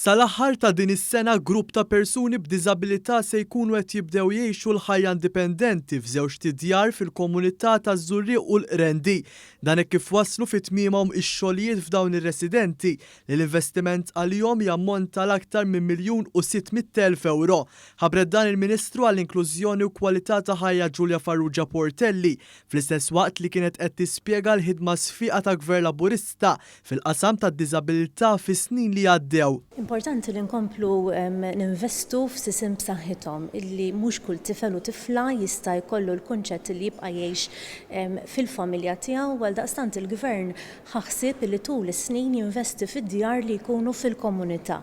Sal-aħħar ta' din is-sena grupp ta' persuni b'diżabilità se jkunu qed jibdew jgħixu l-ħajja indipendenti f'żewġ djar fil-komunità ta' Żurrieq u l-Qrendi. Dan hekk kif waslu fit-tmiemhom ix-xogħlijiet f'dawn ir-residenti li l-investiment għalihom jammonta l-aktar minn €1,600,000. Ħabbret dan il-Ministru għall-Inklużjoni u Kwalità ta' Ħajja Ġulja Farrugia Portelli fl-istess waqt li kienet qed tispjega l-ħidma sfiqa ta' Gvern Laburista fil-qasam tad-diżabilità fis-snin li għaddew. Importanti li nkomplu ninvestu f'sisim b'saħħithom illi mhux kull tifel u tifla jista' jkollu l-kunċett li jibqa' jgħix fil-familja tiegħu għal daqstant il-Gvern ħaħsib li tul is-snin jinvesti fid-djar li jkunu fil-komunità.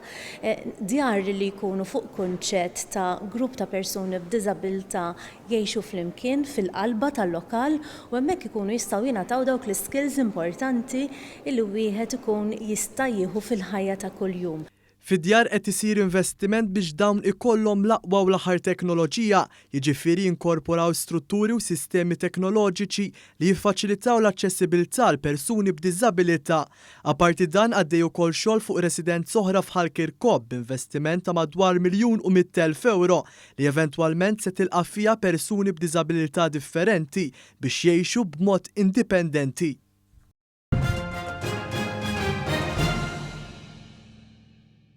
Djar li jkunu fuq kunċett ta' grupp ta' persuni b'diżabilità jgħixu flimkien fil-qalba tal-lokal u hemmhekk ikunu jistgħu jingħataw dawk l-skills importanti illi wieħed ikun jista' jieħu fil-ħajja ta' kuljum. Fid-djar qed isir investiment biex dawn ikollhom l-aqwa u l-aħħar teknoloġija, jiġifieri jinkorporaw strutturi u sistemi teknoloġiċi li jiffaċilitaw l-aċċessibilità għal persuni b'diżabilità. Apparti dan għaddej ukoll xogħol fuq residenz oħra f'Ħal Kirkop b'investiment ta' madwar €1,100,000 li eventwalment se tilqa' fiha persuni b'diżabilità differenti biex jgħixu b'mod indipendenti.